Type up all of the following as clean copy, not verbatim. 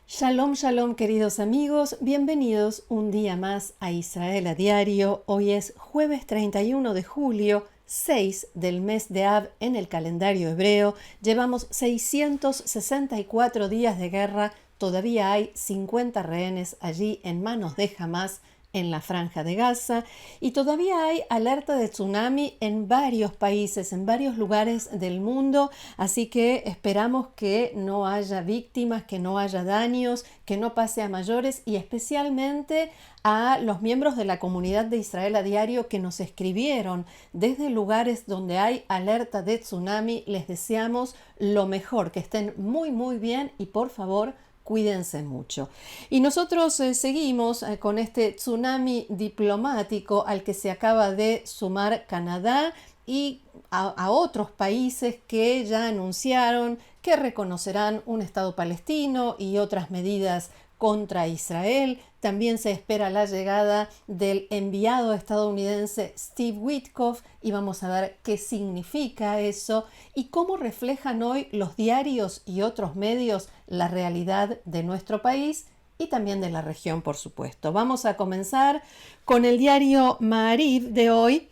Shalom, shalom, queridos amigos, bienvenidos un día más a Israel a Diario. Hoy es jueves 31 de julio, 6 del mes de Av en el calendario hebreo. Llevamos 664 días de guerra, todavía hay 50 rehenes allí en manos de Hamás en la Franja de Gaza y todavía hay alerta de tsunami en varios países, en varios lugares del mundo, así que esperamos que no haya víctimas, que no haya daños, que no pase a mayores y especialmente a los miembros de la comunidad de Israel a Diario que nos escribieron desde lugares donde hay alerta de tsunami. Les deseamos lo mejor, que estén muy bien y por favor cuídense mucho. Y nosotros seguimos con este tsunami diplomático al que se acaba de sumar Canadá y a otros países que ya anunciaron que reconocerán un Estado palestino y otras medidas contra Israel. También se espera la llegada del enviado estadounidense Steve Witkoff y vamos a ver qué significa eso y cómo reflejan hoy los diarios y otros medios la realidad de nuestro país y también de la región, por supuesto. Vamos a comenzar con el diario Ma'ariv de hoy,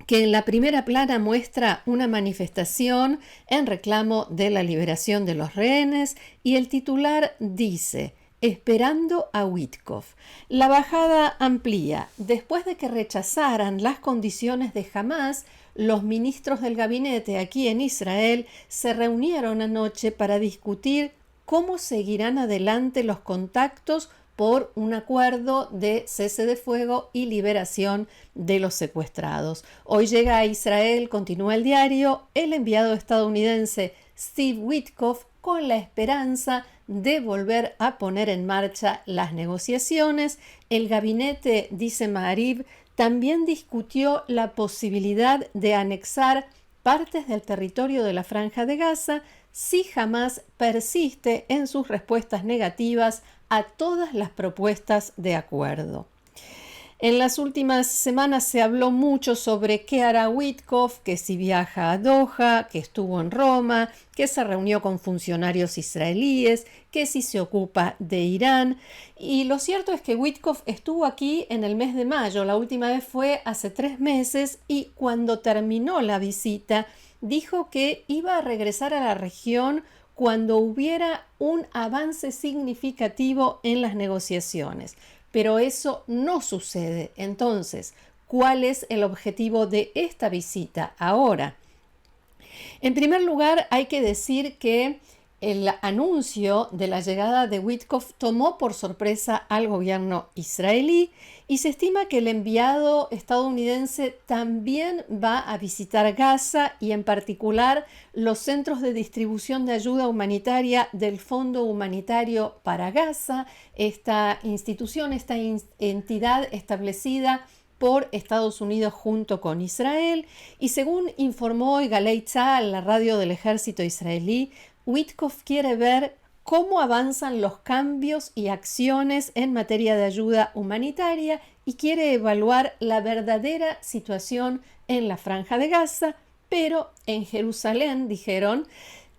que en la primera plana muestra una manifestación en reclamo de la liberación de los rehenes y el titular dice: esperando a Witkoff. La bajada amplía. Después de que rechazaran las condiciones de Hamás, los ministros del gabinete aquí en Israel se reunieron anoche para discutir cómo seguirán adelante los contactos por un acuerdo de cese de fuego y liberación de los secuestrados. Hoy llega a Israel, continúa el diario, el enviado estadounidense Steve Witkoff con la esperanza de volver a poner en marcha las negociaciones. El gabinete, dice Ma'ariv, también discutió la posibilidad de anexar partes del territorio de la Franja de Gaza si Hamás persiste en sus respuestas negativas a todas las propuestas de acuerdo. En las últimas semanas se habló mucho sobre qué hará Witkoff, que si viaja a Doha, que estuvo en Roma, que se reunió con funcionarios israelíes, que si se ocupa de Irán. Y lo cierto es que Witkoff estuvo aquí en el mes de mayo, la última vez fue hace 3 meses y cuando terminó la visita dijo que iba a regresar a la región cuando hubiera un avance significativo en las negociaciones. Pero eso no sucede. Entonces, ¿cuál es el objetivo de esta visita ahora? En primer lugar, hay que decir que el anuncio de la llegada de Witkoff tomó por sorpresa al gobierno israelí y se estima que el enviado estadounidense también va a visitar Gaza y en particular los centros de distribución de ayuda humanitaria del Fondo Humanitario para Gaza, esta institución, esta entidad establecida por Estados Unidos junto con Israel, y según informó hoy Galei Tzahal, la radio del ejército israelí, Witkoff quiere ver cómo avanzan los cambios y acciones en materia de ayuda humanitaria y quiere evaluar la verdadera situación en la Franja de Gaza, pero en Jerusalén, dijeron,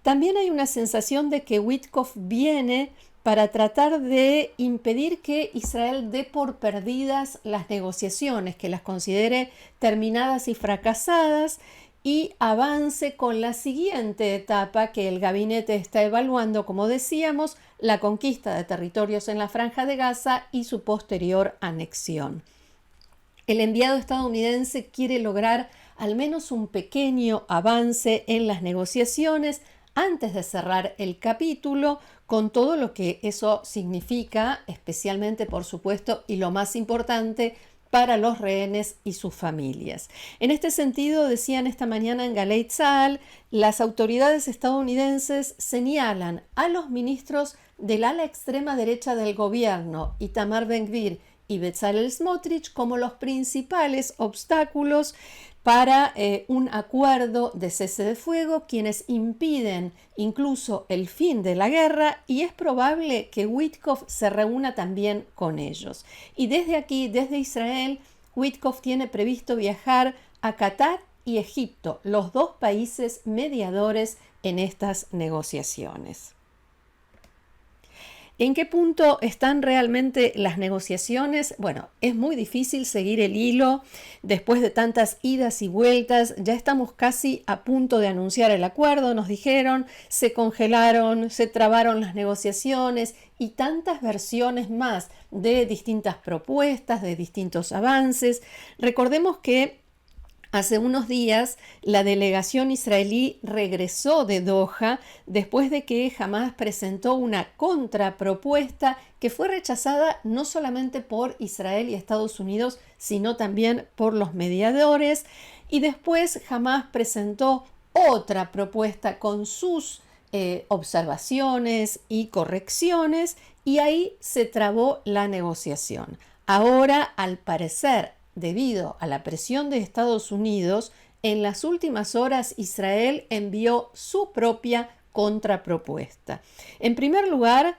también hay una sensación de que Witkoff viene para tratar de impedir que Israel dé por perdidas las negociaciones, que las considere terminadas y fracasadas y avance con la siguiente etapa que el gabinete está evaluando, como decíamos, la conquista de territorios en la Franja de Gaza y su posterior anexión. El enviado estadounidense quiere lograr al menos un pequeño avance en las negociaciones antes de cerrar el capítulo, con todo lo que eso significa, especialmente, por supuesto, y lo más importante, para los rehenes y sus familias. En este sentido, decían esta mañana en Galei Tzahal, las autoridades estadounidenses señalan a los ministros del ala extrema derecha del gobierno, Itamar Ben-Gvir y Bezalel Smotrich, como los principales obstáculos para un acuerdo de cese de fuego, quienes impiden incluso el fin de la guerra, y es probable que Witkoff se reúna también con ellos. Y desde aquí, desde Israel, Witkoff tiene previsto viajar a Qatar y Egipto, los dos países mediadores en estas negociaciones. ¿En qué punto están realmente las negociaciones? Bueno, es muy difícil seguir el hilo después de tantas idas y vueltas. Ya estamos casi a punto de anunciar el acuerdo, nos dijeron, se congelaron, se trabaron las negociaciones y tantas versiones más de distintas propuestas, de distintos avances. Recordemos que hace unos días, la delegación israelí regresó de Doha después de que Hamás presentó una contrapropuesta que fue rechazada no solamente por Israel y Estados Unidos, sino también por los mediadores. Y después Hamás presentó otra propuesta con sus observaciones y correcciones, y ahí se trabó la negociación. Ahora, al parecer, debido a la presión de Estados Unidos, en las últimas horas Israel envió su propia contrapropuesta. En primer lugar,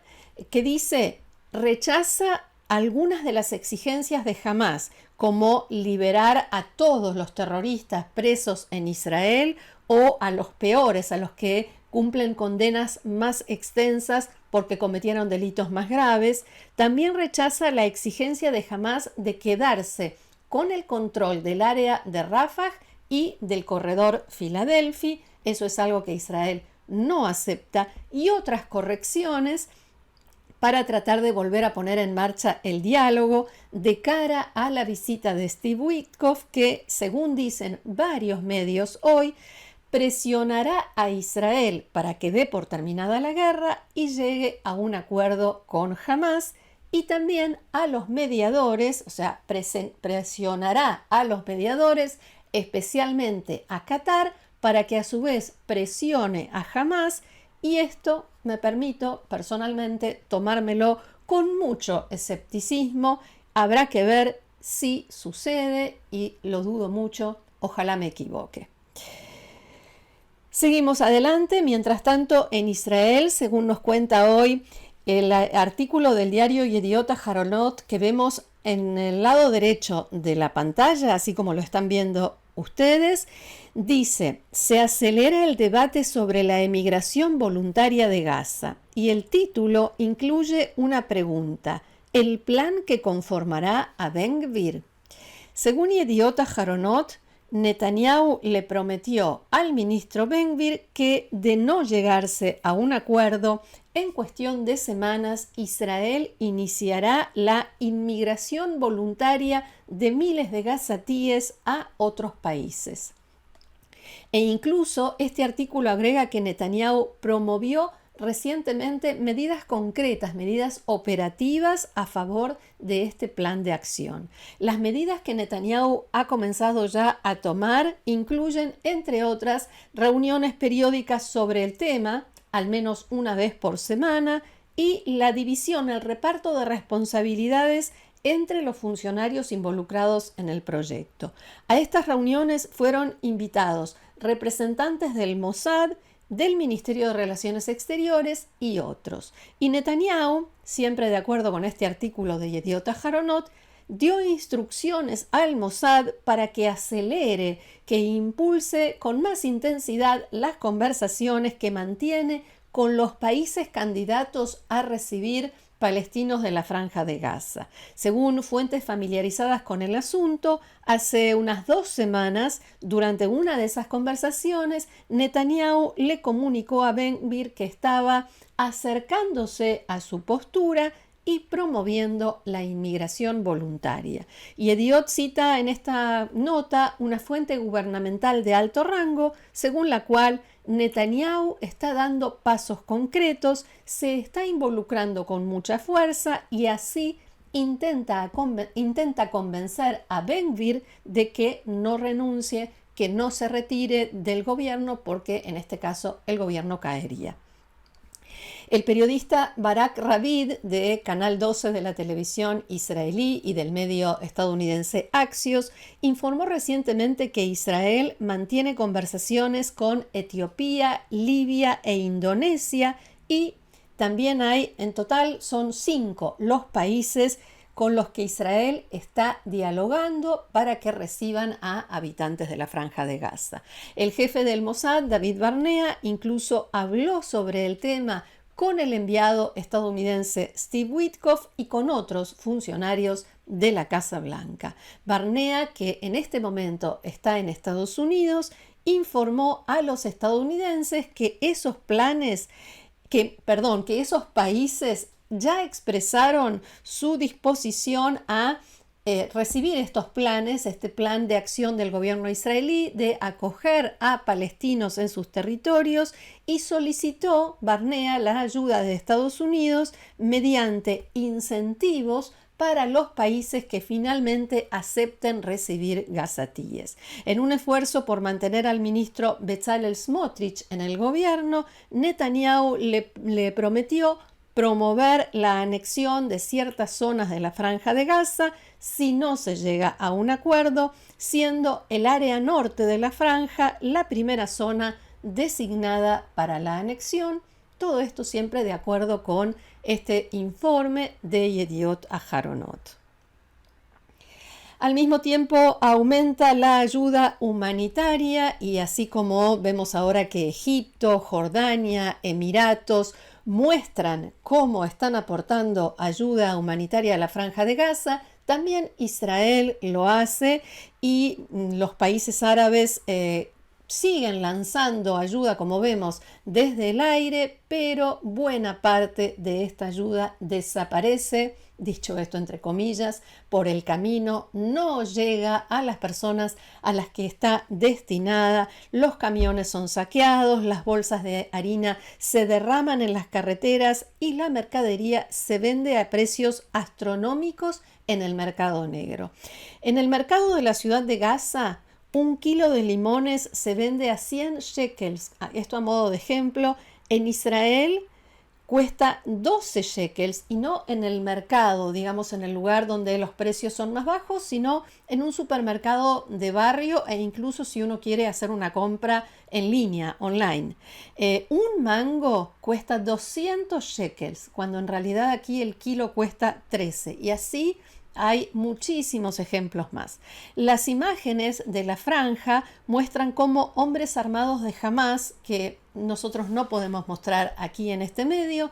que dice, rechaza algunas de las exigencias de Hamás, como liberar a todos los terroristas presos en Israel o a los peores, a los que cumplen condenas más extensas porque cometieron delitos más graves. También rechaza la exigencia de Hamás de quedarse con el control del área de Rafah y del corredor Filadelfia. Eso es algo que Israel no acepta, y otras correcciones para tratar de volver a poner en marcha el diálogo de cara a la visita de Steve Witkoff, que, según dicen varios medios hoy, presionará a Israel para que dé por terminada la guerra y llegue a un acuerdo con Hamás, y también a los mediadores, o sea, presionará a los mediadores, especialmente a Qatar, para que a su vez presione a Hamás, y esto me permito personalmente tomármelo con mucho escepticismo. Habrá que ver si sucede y lo dudo mucho, ojalá me equivoque. Seguimos adelante. Mientras tanto, en Israel, según nos cuenta hoy el artículo del diario Yediot Aharonot que vemos en el lado derecho de la pantalla, así como lo están viendo ustedes, dice, se acelera el debate sobre la emigración voluntaria de Gaza, y el título incluye una pregunta, ¿el plan que conformará a Ben Gvir? Según Yediot Aharonot, Netanyahu le prometió al ministro Ben Gvir que, de no llegarse a un acuerdo, en cuestión de semanas Israel iniciará la inmigración voluntaria de miles de gazatíes a otros países. E incluso este artículo agrega que Netanyahu promovió recientemente medidas concretas, medidas operativas a favor de este plan de acción. Las medidas que Netanyahu ha comenzado ya a tomar incluyen, entre otras, reuniones periódicas sobre el tema, al menos una vez por semana, y la división, el reparto de responsabilidades entre los funcionarios involucrados en el proyecto. A estas reuniones fueron invitados representantes del Mossad, del Ministerio de Relaciones Exteriores y otros. Y Netanyahu, siempre de acuerdo con este artículo de Yediot Aharonot, dio instrucciones al Mossad para que acelere, que impulse con más intensidad las conversaciones que mantiene con los países candidatos a recibir palestinos de la Franja de Gaza. Según fuentes familiarizadas con el asunto, hace unas 2 semanas, durante una de esas conversaciones, Netanyahu le comunicó a Ben Gvir que estaba acercándose a su postura y promoviendo la inmigración voluntaria. Y Yediot cita en esta nota una fuente gubernamental de alto rango, según la cual Netanyahu está dando pasos concretos, se está involucrando con mucha fuerza y así intenta convencer a Ben Gvir de que no renuncie, que no se retire del gobierno, porque en este caso el gobierno caería. El periodista Barak Ravid, de Canal 12 de la televisión israelí y del medio estadounidense Axios, informó recientemente que Israel mantiene conversaciones con Etiopía, Libia e Indonesia, y también hay, en total, son 5 los países con los que Israel está dialogando para que reciban a habitantes de la Franja de Gaza. El jefe del Mossad, David Barnea, incluso habló sobre el tema con el enviado estadounidense Steve Witkoff y con otros funcionarios de la Casa Blanca. Barnea, que en este momento está en Estados Unidos, informó a los estadounidenses que esos esos países ya expresaron su disposición a recibir estos planes, este plan de acción del gobierno israelí de acoger a palestinos en sus territorios, y solicitó Barnea la ayuda de Estados Unidos mediante incentivos para los países que finalmente acepten recibir gazatíes. En un esfuerzo por mantener al ministro Bezalel Smotrich en el gobierno, Netanyahu le prometió promover la anexión de ciertas zonas de la Franja de Gaza si no se llega a un acuerdo, siendo el área norte de la franja la primera zona designada para la anexión. Todo esto siempre de acuerdo con este informe de Yediot Aharonot. Al mismo tiempo aumenta la ayuda humanitaria, y así como vemos ahora que Egipto, Jordania, Emiratos muestran cómo están aportando ayuda humanitaria a la Franja de Gaza, también Israel lo hace, y los países árabes siguen lanzando ayuda, como vemos, desde el aire, pero buena parte de esta ayuda desaparece, dicho esto entre comillas, por el camino, no llega a las personas a las que está destinada, los camiones son saqueados, las bolsas de harina se derraman en las carreteras y la mercadería se vende a precios astronómicos en el mercado negro. En el mercado de la ciudad de Gaza, 1 kilo de limones se vende a 100 shekels. Esto a modo de ejemplo. En Israel cuesta 12 shekels, y no en el mercado, digamos en el lugar donde los precios son más bajos, sino en un supermercado de barrio, e incluso si uno quiere hacer una compra en línea, online. Un mango cuesta 200 shekels, cuando en realidad aquí el kilo cuesta 13, y así hay muchísimos ejemplos más. Las imágenes de la franja muestran cómo hombres armados de Hamás, que nosotros no podemos mostrar aquí en este medio,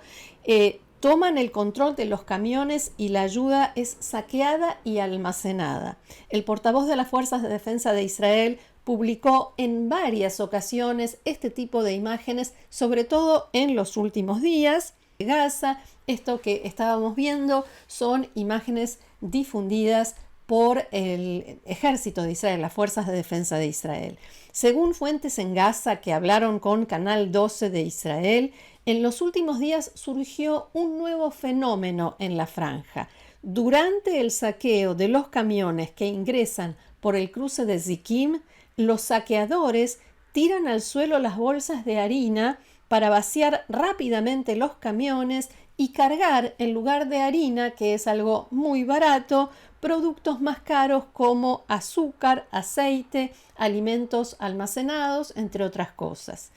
toman el control de los camiones y la ayuda es saqueada y almacenada. El portavoz de las Fuerzas de Defensa de Israel publicó en varias ocasiones este tipo de imágenes, sobre todo en los últimos días. Gaza, esto que estábamos viendo son imágenes difundidas por el ejército de Israel, las fuerzas de defensa de Israel. Según fuentes en Gaza que hablaron con Canal 12 de Israel, en los últimos días surgió un nuevo fenómeno en la franja. Durante el saqueo de los camiones que ingresan por el cruce de Zikim, los saqueadores tiran al suelo las bolsas de harina para vaciar rápidamente los camiones y cargar, en lugar de harina, que es algo muy barato, productos más caros como azúcar, aceite, alimentos almacenados, entre otras cosas.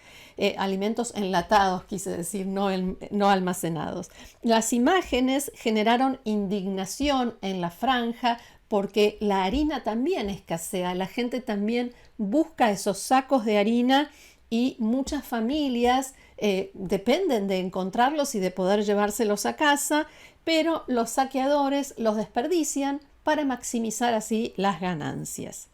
Alimentos enlatados, quise decir, no almacenados. Las imágenes generaron indignación en la franja porque la harina también escasea, la gente también busca esos sacos de harina, y muchas familias dependen de encontrarlos y de poder llevárselos a casa, pero los saqueadores los desperdician para maximizar así las ganancias.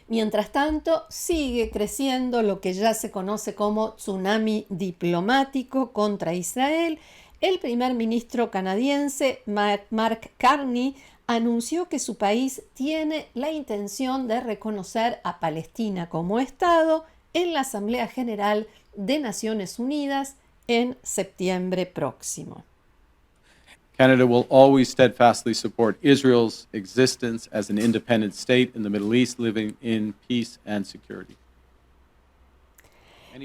Mientras tanto, sigue creciendo lo que ya se conoce como tsunami diplomático contra Israel. El primer ministro canadiense, Mark Carney, anunció que su país tiene la intención de reconocer a Palestina como Estado en la Asamblea General de Naciones Unidas en septiembre próximo. Canada will always steadfastly support Israel's existence as an independent state in the Middle East, living in peace and security.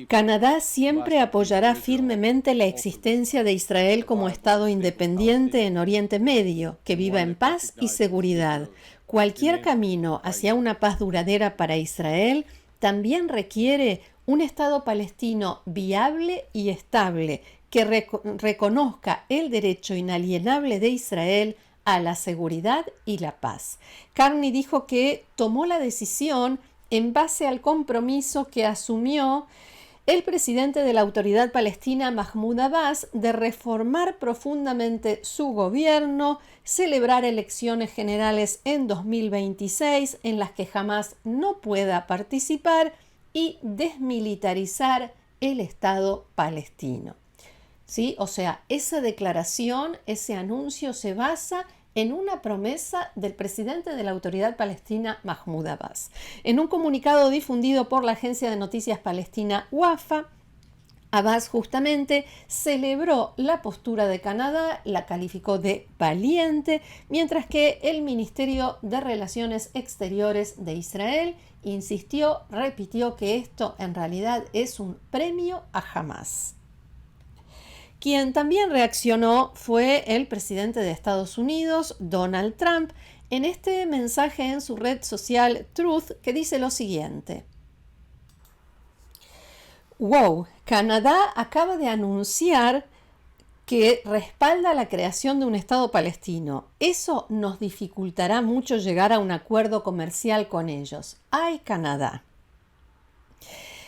Canadá siempre apoyará firmemente la existencia de Israel como Estado independiente en Oriente Medio, que viva en paz y seguridad. Cualquier camino hacia una paz duradera para Israel también requiere un Estado palestino viable y estable, que reconozca el derecho inalienable de Israel a la seguridad y la paz. Carney dijo que tomó la decisión en base al compromiso que asumió el presidente de la Autoridad Palestina, Mahmoud Abbas, de reformar profundamente su gobierno, celebrar elecciones generales en 2026 en las que Hamás no pueda participar y desmilitarizar el Estado palestino. ¿Sí? O sea, esa declaración, ese anuncio se basa en una promesa del presidente de la Autoridad Palestina, Mahmoud Abbas. En un comunicado difundido por la agencia de noticias palestina Wafa, Abbas justamente celebró la postura de Canadá, la calificó de valiente, mientras que el Ministerio de Relaciones Exteriores de Israel repitió que esto en realidad es un premio a Hamás. Quien también reaccionó fue el presidente de Estados Unidos, Donald Trump, en este mensaje en su red social Truth, que dice lo siguiente: wow, Canadá acaba de anunciar que respalda la creación de un Estado palestino. Eso nos dificultará mucho llegar a un acuerdo comercial con ellos. ¡Ay, Canadá!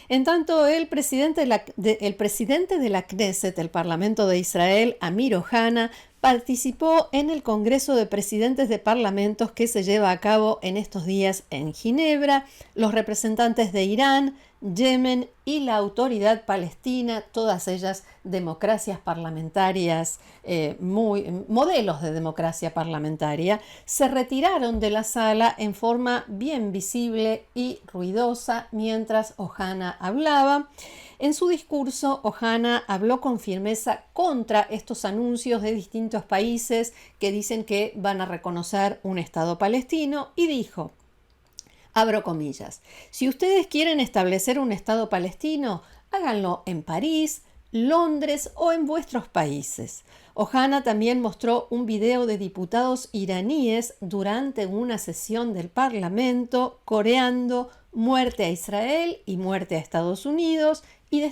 En tanto, el presidente de la Knesset, el Parlamento de Israel, Amir Ohana, participó en el Congreso de Presidentes de Parlamentos que se lleva a cabo en estos días en Ginebra. Los representantes de Irán, Yemen y la Autoridad Palestina, todas ellas democracias parlamentarias, modelos de democracia parlamentaria, se retiraron de la sala en forma bien visible y ruidosa mientras Ohana hablaba. En su discurso, Ohana habló con firmeza contra estos anuncios de distintos países que dicen que van a reconocer un Estado palestino y dijo, abro comillas, si ustedes quieren establecer un Estado palestino, háganlo en París, Londres o en vuestros países. Ohana también mostró un video de diputados iraníes durante una sesión del Parlamento coreando muerte a Israel y muerte a Estados Unidos y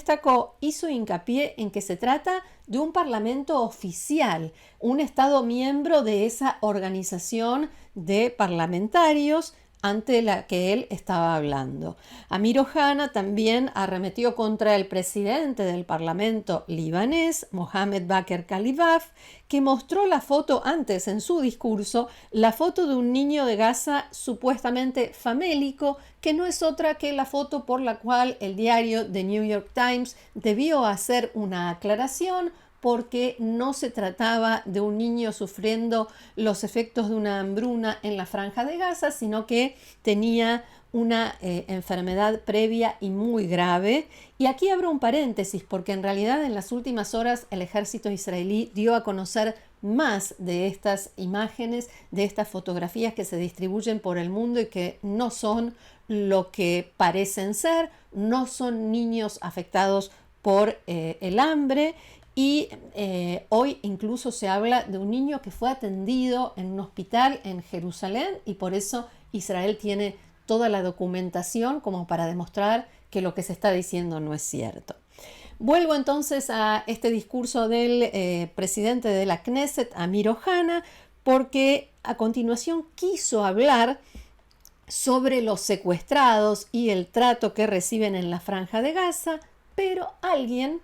hizo hincapié en que se trata de un parlamento oficial, un Estado miembro de esa organización de parlamentarios ante la que él estaba hablando. Amir Ohana también arremetió contra el presidente del Parlamento libanés, Mohamed Baker Khalibaf, que mostró la foto antes en su discurso, la foto de un niño de Gaza supuestamente famélico, que no es otra que la foto por la cual el diario The New York Times debió hacer una aclaración, porque no se trataba de un niño sufriendo los efectos de una hambruna en la Franja de Gaza, sino que tenía una enfermedad previa y muy grave. Y aquí abro un paréntesis, porque en realidad en las últimas horas el ejército israelí dio a conocer más de estas imágenes, de estas fotografías que se distribuyen por el mundo y que no son lo que parecen ser, no son niños afectados por el hambre. Y hoy incluso se habla de un niño que fue atendido en un hospital en Jerusalén y por eso Israel tiene toda la documentación como para demostrar que lo que se está diciendo no es cierto. Vuelvo entonces a este discurso del presidente de la Knesset, Amir Ohana, porque a continuación quiso hablar sobre los secuestrados y el trato que reciben en la Franja de Gaza, pero alguien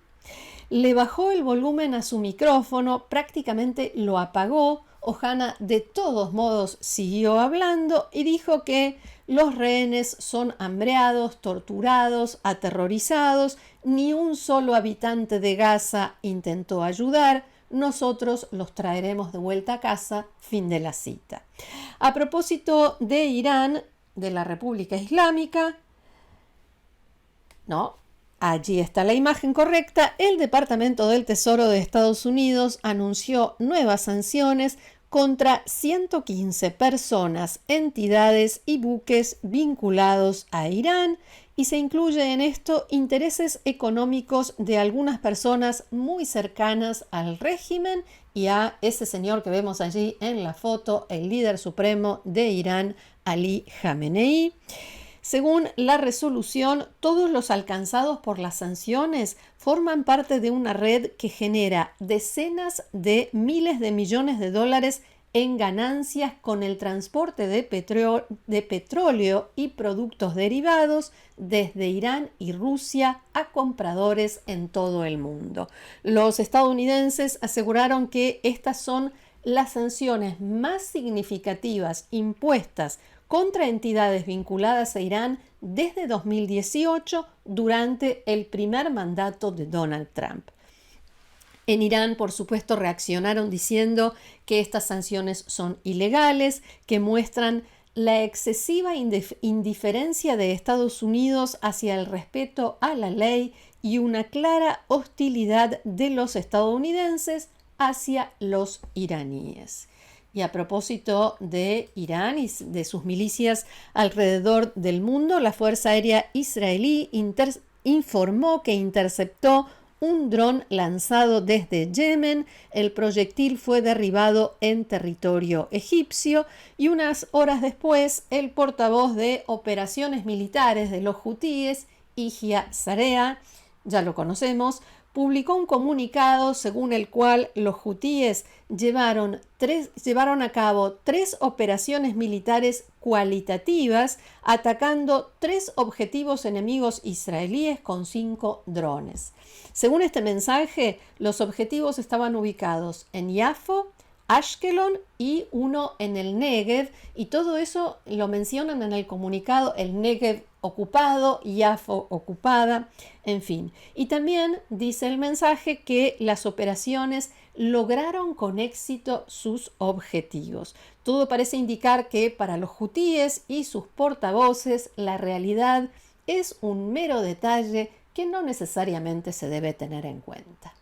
le bajó el volumen a su micrófono, prácticamente lo apagó. Ohana de todos modos siguió hablando y dijo que los rehenes son hambreados, torturados, aterrorizados, ni un solo habitante de Gaza intentó ayudar, nosotros los traeremos de vuelta a casa, fin de la cita. A propósito de Irán, de la República Islámica, allí está la imagen correcta. El Departamento del Tesoro de Estados Unidos anunció nuevas sanciones contra 115 personas, entidades y buques vinculados a Irán y se incluye en esto intereses económicos de algunas personas muy cercanas al régimen y a ese señor que vemos allí en la foto, el líder supremo de Irán, Ali Khamenei. Según la resolución, todos los alcanzados por las sanciones forman parte de una red que genera decenas de miles de millones de dólares en ganancias con el transporte de petróleo y productos derivados desde Irán y Rusia a compradores en todo el mundo. Los estadounidenses aseguraron que estas son las sanciones más significativas impuestas contra entidades vinculadas a Irán desde 2018 durante el primer mandato de Donald Trump. En Irán, por supuesto, reaccionaron diciendo que estas sanciones son ilegales, que muestran la excesiva indiferencia de Estados Unidos hacia el respeto a la ley y una clara hostilidad de los estadounidenses hacia los iraníes. Y a propósito de Irán y de sus milicias alrededor del mundo, la Fuerza Aérea Israelí informó que interceptó un dron lanzado desde Yemen. El proyectil fue derribado en territorio egipcio y unas horas después el portavoz de operaciones militares de los hutíes, Yahya Sarea, ya lo conocemos, publicó un comunicado según el cual los hutíes llevaron a cabo 3 operaciones militares cualitativas atacando 3 objetivos enemigos israelíes con 5 drones. Según este mensaje, los objetivos estaban ubicados en Yafo, Ashkelon y uno en el Negev, y todo eso lo mencionan en el comunicado, el Negev ocupado, Yafo ocupada, en fin. Y también dice el mensaje que las operaciones lograron con éxito sus objetivos. Todo parece indicar que para los hutíes y sus portavoces la realidad es un mero detalle que no necesariamente se debe tener en cuenta.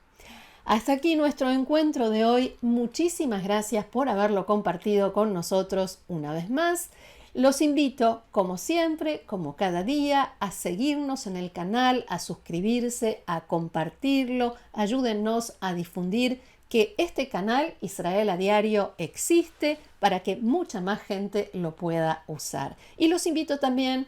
Hasta aquí nuestro encuentro de hoy. Muchísimas gracias por haberlo compartido con nosotros una vez más. Los invito, como siempre, como cada día, a seguirnos en el canal, a suscribirse, a compartirlo. Ayúdennos a difundir que este canal, Israel a Diario, existe para que mucha más gente lo pueda usar. Y los invito también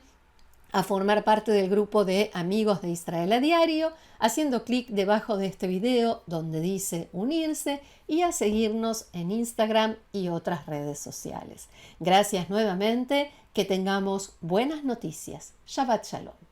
a formar parte del grupo de amigos de Israel a Diario, haciendo clic debajo de este video donde dice unirse y a seguirnos en Instagram y otras redes sociales. Gracias nuevamente, que tengamos buenas noticias. Shabbat Shalom.